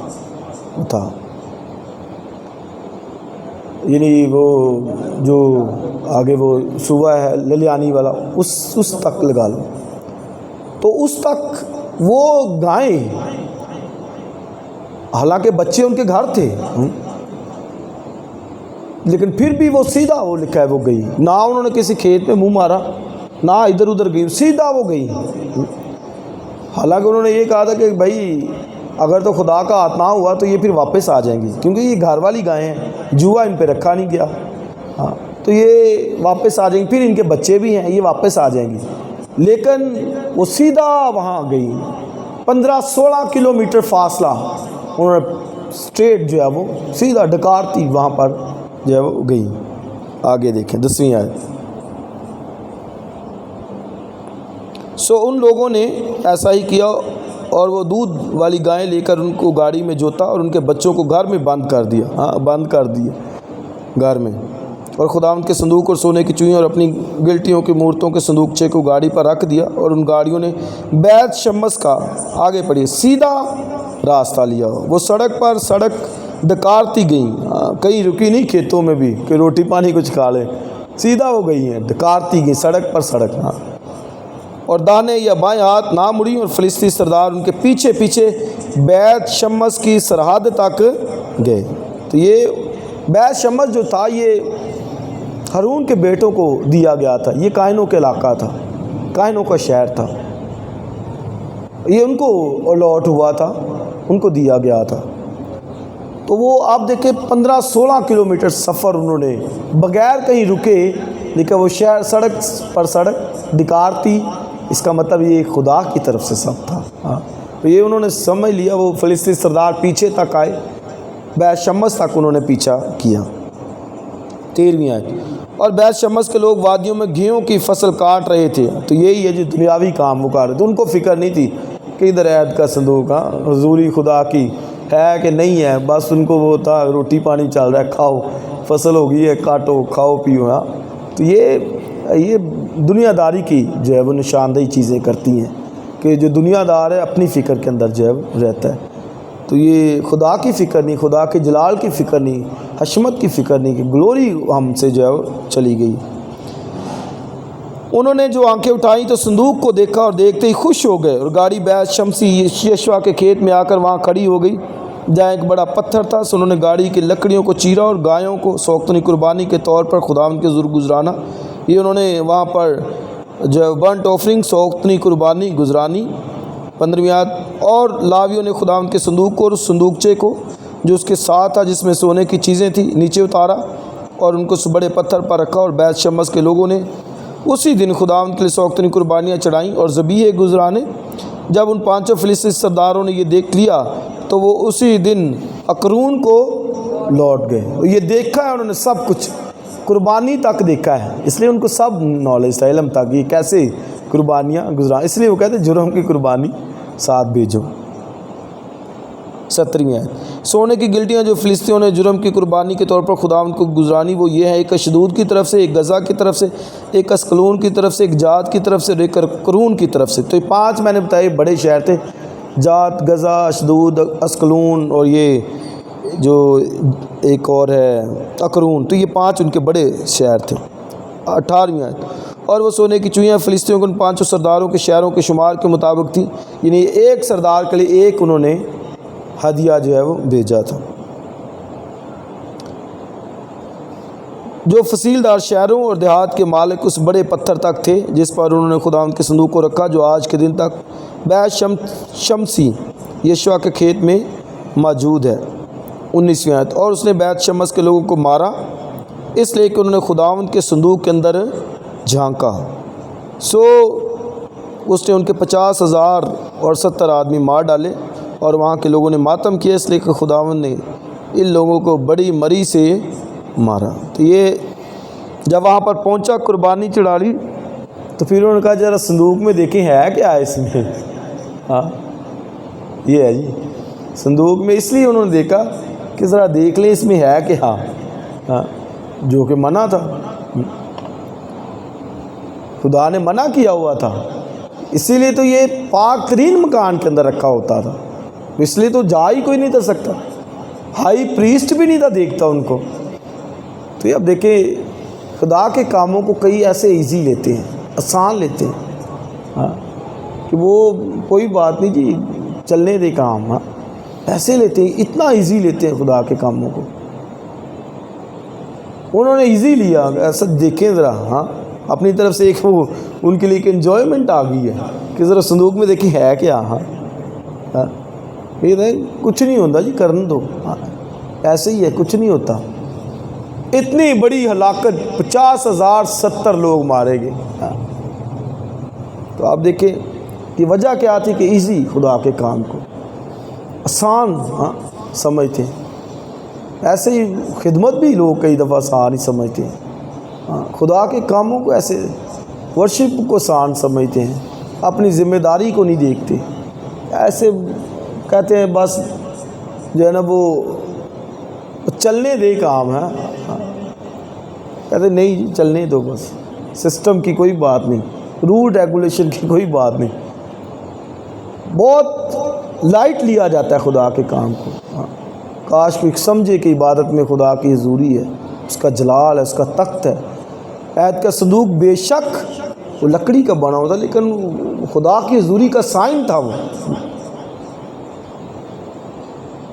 تھا۔ یعنی وہ جو آگے وہ صوبہ ہے للیانی والا، اس تک لگا لو، تو اس تک وہ گائیں، حالانکہ بچے ان کے گھر تھے، لیکن پھر بھی وہ سیدھا، وہ لکھا ہے وہ گئی، نہ انہوں نے کسی کھیت میں منہ مارا، نہ ادھر ادھر گئی، سیدھا وہ گئی۔ حالانکہ انہوں نے یہ کہا تھا کہ بھائی اگر تو خدا کا ہاتھ نہ ہوا تو یہ پھر واپس آ جائیں گی، کیونکہ یہ گھر والی گائیں ہیں، جوا ان پہ رکھا نہیں گیا، ہاں تو یہ واپس آ جائیں گی، پھر ان کے بچے بھی ہیں، یہ واپس آ جائیں گی۔ لیکن وہ سیدھا وہاں گئی، 15-16 کلومیٹر فاصلہ انہوں نے اسٹریٹ جو ہے وہ سیدھا ڈکارتی وہاں پر جو ہے وہ گئی۔ آگے دیکھیں 10ویں آیت۔ سو ان لوگوں نے ایسا ہی کیا اور وہ دودھ والی گائیں لے کر ان کو گاڑی میں جوتا اور ان کے بچوں کو گھر میں بند کر دیا، بند کر دیا گھر میں، اور خداوند کے صندوق اور سونے کی چوئیاں اور اپنی گلٹیوں کی مورتوں کے صندوقچے کو گاڑی پر رکھ دیا، اور ان گاڑیوں نے بیت شمس کا، آگے پڑھیے، سیدھا راستہ لیا۔ وہ سڑک پر سڑک ڈکارتی گئیں، کہیں رکی نہیں کھیتوں میں بھی کہ روٹی پانی کچھ کھا لیں، سیدھا وہ گئی ہیں، ڈکارتی گئیں سڑک پر سڑک، اور داہنے یا بائیں ہاتھ نہ مڑی، اور فلسطی سردار ان کے پیچھے پیچھے بیت شمس کی سرحد تک گئے۔ تو یہ بیت شمس جو تھا یہ ہارون کے بیٹوں کو دیا گیا تھا، یہ کاہنوں کا علاقہ تھا، کاہنوں کا شہر تھا، یہ ان کو الاٹ ہوا تھا، ان کو دیا گیا تھا۔ تو وہ آپ دیکھیں 15-16 کلومیٹر سفر انہوں نے بغیر کہیں رکے، لیکن وہ شہر سڑک پر سڑک ڈکارتی، اس کا مطلب یہ خدا کی طرف سے سب تھا۔ تو یہ انہوں نے سمجھ لیا، وہ فلسطی سردار پیچھے تک آئے، بیت شمس تک انہوں نے پیچھا کیا۔ 13ویں آیت۔ اور بیت شمس کے لوگ وادیوں میں گیہوں کی فصل کاٹ رہے تھے، تو یہی ہے جو دنیاوی کام وہ کر رہے تھے، ان کو فکر نہیں تھی کہ ادھر عہد کا صندوق حضوری خدا کی ہے کہ نہیں ہے، بس ان کو وہ تھا روٹی پانی چل رہا ہے، کھاؤ، فصل ہوگی ہے، کاٹو، کھاؤ پیو۔ تو یہ دنیا داری کی جو ہے وہ نشاندہی چیزیں کرتی ہیں کہ جو دنیا دار ہے اپنی فکر کے اندر جو ہے رہتا ہے، تو یہ خدا کی فکر نہیں، خدا کے جلال کی فکر نہیں، حشمت کی فکر نہیں، کہ گلوری ہم سے جو ہے وہ چلی گئی۔ انہوں نے جو آنکھیں اٹھائیں تو صندوق کو دیکھا، اور دیکھتے ہی خوش ہو گئے، اور گاڑی بیت شمسی یشوا کے کھیت میں آ کر وہاں کھڑی ہو گئی جہاں ایک بڑا پتھر تھا۔ سو انہوں نے گاڑی کی لکڑیوں کو چیرا اور گایوں کو سوختنی قربانی کے طور پر خداوند کے حضور گزرانا۔ یہ انہوں نے وہاں پر جو برنٹ آفرنگ، سوختنی قربانی گزرانی۔ 15ویں آیت۔ اور لاویوں نے خداوند کے صندوق کو اور اس صندوقچے کو جو اس کے ساتھ تھا جس میں سونے کی چیزیں تھیں نیچے اتارا اور ان کو اس بڑے پتھر پر رکھا، اور بیت شمس کے لوگوں نے اسی دن خداوند کے لیے سوختنی قربانیاں چڑھائیں اور ذبیحے گزرانے۔ جب ان 5 فلسطی سرداروں نے یہ دیکھ لیا تو وہ اسی دن اکرون کو لوٹ گئے۔ یہ دیکھا ہے انہوں نے سب کچھ، قربانی تک دیکھا ہے، اس لیے ان کو سب نالج تھا، علم تھا کہ یہ کیسے قربانیاں گزرا، اس لیے وہ کہتے ہیں جرم کی قربانی ساتھ بھیجو۔ 17ویں آیت۔ سونے کی گلٹیاں جو فلسطینیوں نے جرم کی قربانی کے طور پر خداوند کو گزرانی وہ یہ ہے، ایک اشدود کی طرف سے، ایک غزہ کی طرف سے، ایک اسکلون کی طرف سے، ایک جات کی طرف سے، اور ایک کرون کی طرف سے۔ تو یہ 5 میں نے بتایا بڑے شہر تھے، جات، غزہ، اشدود، اسکلون اور یہ جو ایک اور ہے اکرون، تو یہ 5 ان کے بڑے شہر تھے۔ 18ویں آیت۔ اور وہ سونے کی چوئیاں فلسطینیوں کو ان 5 سرداروں کے شہروں کے شمار کے مطابق تھیں، یعنی ایک سردار کے لیے ایک انہوں نے ہدیہ جو ہے وہ بھیجا تھا۔ جو فصیلدار شہروں اور دیہات کے مالک اس بڑے پتھر تک تھے جس پر انہوں نے خداوند کے صندوق کو رکھا، جو آج کے دن تک بیت شمسی یشوا کے کھیت میں موجود ہے۔ 19ویں آیت۔ اور اس نے بیت شمس کے لوگوں کو مارا اس لیے کہ انہوں نے خداوند کے صندوق کے اندر جھانکا۔ سو اس نے ان کے 50,000 اور 70 آدمی مار ڈالے، اور وہاں کے لوگوں نے ماتم کیا، اس لیے کہ خداوند نے ان لوگوں کو بڑی مری سے مارا۔ تو یہ جب وہاں پر پہنچا، قربانی چڑھا لی، تو پھر انہوں نے کہا ذرا صندوق میں دیکھیں ہے کیا ہے اس میں۔ ہاں یہ ہے جی صندوق میں، اس لیے انہوں نے دیکھا کہ ذرا دیکھ لیں اس میں ہے کہ ہاں جو کہ منع تھا، خدا نے منع کیا ہوا تھا، اسی لیے تو یہ پاک ترین مکان کے اندر رکھا ہوتا تھا، اس لیے تو جا ہی کوئی نہیں تھا سکتا، ہائی پریسٹ بھی نہیں تھا دیکھتا ان کو۔ تو یہ اب دیکھیں خدا کے کاموں کو کئی ایسے ایزی لیتے ہیں، آسان لیتے ہیں، ہاں کہ وہ کوئی بات نہیں جی چلنے دے کام، ہاں ایسے لیتے ہیں، اتنا ایزی لیتے ہیں خدا کے کاموں کو۔ انہوں نے ایزی لیا، ایسا دیکھیں ذرا، ہاں اپنی طرف سے ایک وہ ان کے لیے ایک انجوائمنٹ آ گئی ہے کہ ذرا صندوق میں دیکھیں ہے کیا، ہاں یہ کچھ نہیں ہوتا جی کرن دو، ہاں ایسے ہی ہے، کچھ نہیں ہوتا۔ اتنی بڑی ہلاکت، 50,000 70 لوگ مارے گئے، ہاں تو آپ دیکھیں کہ وجہ کیا تھی کہ ایزی خدا کے کام کو آسان سمجھتے ہیں۔ ایسے ہی خدمت بھی لوگ کئی دفعہ آسان ہی سمجھتے ہیں، خدا کے کاموں کو ایسے ورشپ کو آسان سمجھتے ہیں، اپنی ذمہ داری کو نہیں دیکھتے، ایسے کہتے ہیں بس جو ہے نا وہ چلنے دے کام ہے، کہتے نہیں جی چلنے دو، بس سسٹم کی کوئی بات نہیں، رول ریگولیشن کی کوئی بات نہیں، بہت لائٹ لیا جاتا ہے خدا کے کام کو۔ کاش کوئی سمجھے کہ عبادت میں خدا کی حضوری ہے، اس کا جلال ہے، اس کا تخت ہے۔ عہد کا صندوق بے شک وہ لکڑی کا بنا ہوتا، لیکن خدا کی حضوری کا سائن تھا وہ،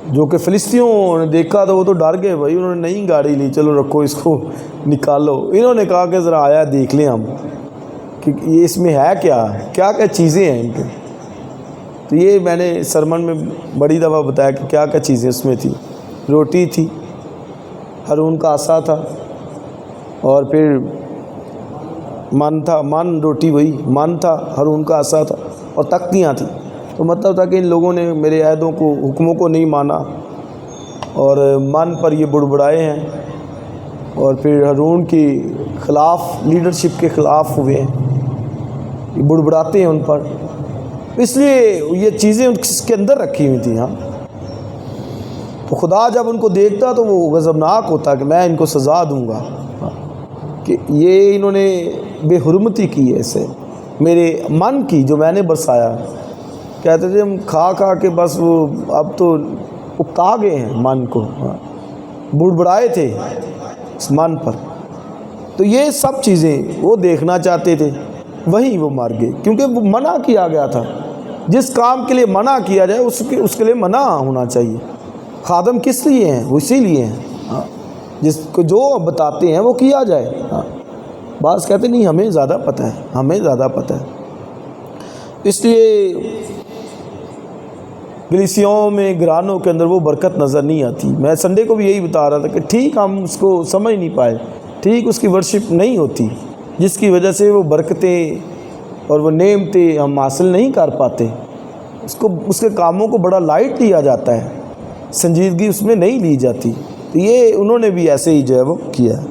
جو کہ فلسطینیوں نے دیکھا تو وہ تو ڈر گئے بھائی، انہوں نے نئی گاڑی لی، چلو رکھو اس کو نکالو۔ انہوں نے کہا کہ ذرا آیا دیکھ لیں ہم کہ یہ اس میں ہے کیا کیا چیزیں ہیں ان کے۔ تو یہ میں نے سرمن میں بڑی دفعہ بتایا کہ کیا کیا چیزیں اس میں تھی۔ روٹی تھی، ہارون کا عصا تھا، اور پھر من تھا، من روٹی وہی من تھا، ہارون کا عصا تھا، اور تختیاں تھیں۔ تو مطلب تھا کہ ان لوگوں نے میرے عہدوں کو، حکموں کو نہیں مانا، اور من پر یہ بڑبڑائے ہیں، اور پھر ہارون کے خلاف، لیڈرشپ کے خلاف ہوئے ہیں، یہ بڑبڑاتے ہیں ان پر، اس لیے یہ چیزیں اس کے اندر رکھی ہوئی تھیں۔ ہاں تو خدا جب ان کو دیکھتا تو وہ غضبناک ہوتا کہ میں ان کو سزا دوں گا کہ یہ انہوں نے بے حرمتی کی ہے، اسے میرے من کی جو میں نے برسایا۔ کہتے تھے ہم کھا کھا کے بس وہ اب تو اکتا گئے ہیں من کو، بڑبڑائے تھے اس من پر۔ تو یہ سب چیزیں وہ دیکھنا چاہتے تھے، وہیں وہ مر گئے، کیونکہ وہ منع کیا گیا تھا۔ جس کام کے لیے منع کیا جائے اس کے لیے منع ہونا چاہیے۔ خادم کس لیے ہیں؟ وہ اسی لیے ہیں، جس کو جو بتاتے ہیں وہ کیا جائے۔ بعض کہتے نہیں ہمیں زیادہ پتہ ہے، ہمیں زیادہ پتہ ہے۔ اس لیے کلیسیوں میں، گھرانوں کے اندر وہ برکت نظر نہیں آتی۔ میں سنڈے کو بھی یہی بتا رہا تھا کہ ٹھیک ہم اس کو سمجھ نہیں پائے، ٹھیک اس کی ورشپ نہیں ہوتی، جس کی وجہ سے وہ برکتیں اور وہ نعمتیں ہم حاصل نہیں کر پاتے۔ اس کے کاموں کو بڑا لائٹ لیا جاتا ہے، سنجیدگی اس میں نہیں لی جاتی۔ تو یہ انہوں نے بھی ایسے ہی جو ہے وہ کیا ہے۔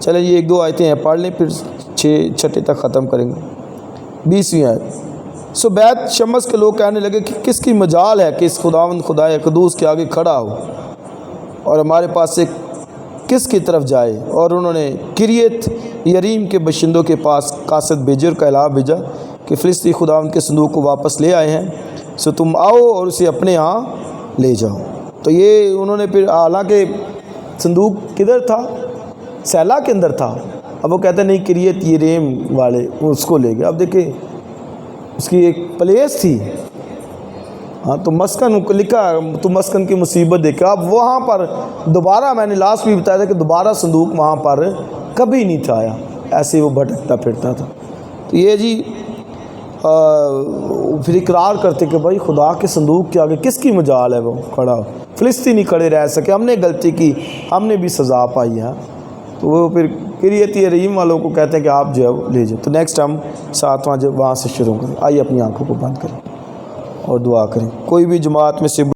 چلیں یہ 1-2 آیتیں ہیں پڑھ لیں، پھر 6 تک ختم کریں گے۔ 20ویں آیت۔ سو بیت شمس کے لوگ کہنے لگے کہ کس کی مجال ہے کہ اس خداوند خدائے قدوس کے آگے کھڑا ہو اور ہمارے پاس سے کس کی طرف جائے؟ اور انہوں نے کریت یریم کے باشندوں کے پاس قاصد بھیجے اور کہلا بھیجا کہ فلسطی خداوند کے صندوق کو واپس لے آئے ہیں، سو تم آؤ اور اسے اپنے ہاں لے جاؤ۔ تو یہ انہوں نے پھر، حالانکہ صندوق کدھر تھا؟ سیلا کے اندر تھا، اب وہ کہتے ہیں نہیں کریت یریم والے اس کو لے گئے۔ اب دیکھیں اس کی ایک پلیس تھی، ہاں تو مسکن لکھا، تو مسکن کی مصیبت دیکھا۔ اب وہاں پر دوبارہ، میں نے لاسٹ بھی بتایا تھا کہ دوبارہ صندوق وہاں پر کبھی نہیں تھا آیا، ایسے وہ بھٹکتا پھرتا تھا۔ تو یہ جی پھر اقرار کرتے کہ بھائی خدا کے صندوق کے آگے کس کی مجال ہے وہ کھڑا ہو؟ فلسطینی کھڑے رہ سکے، ہم نے غلطی کی، ہم نے بھی سزا پائی ہے، تو وہ پھر قریت رحیم والوں کو کہتے ہیں کہ آپ جو ہے وہ لے جائیں. تو نیکسٹ ہم 7واں جب وہاں سے شروع کریں. آئیے اپنی آنکھوں کو بند کریں اور دعا کریں. کوئی بھی جماعت میں سے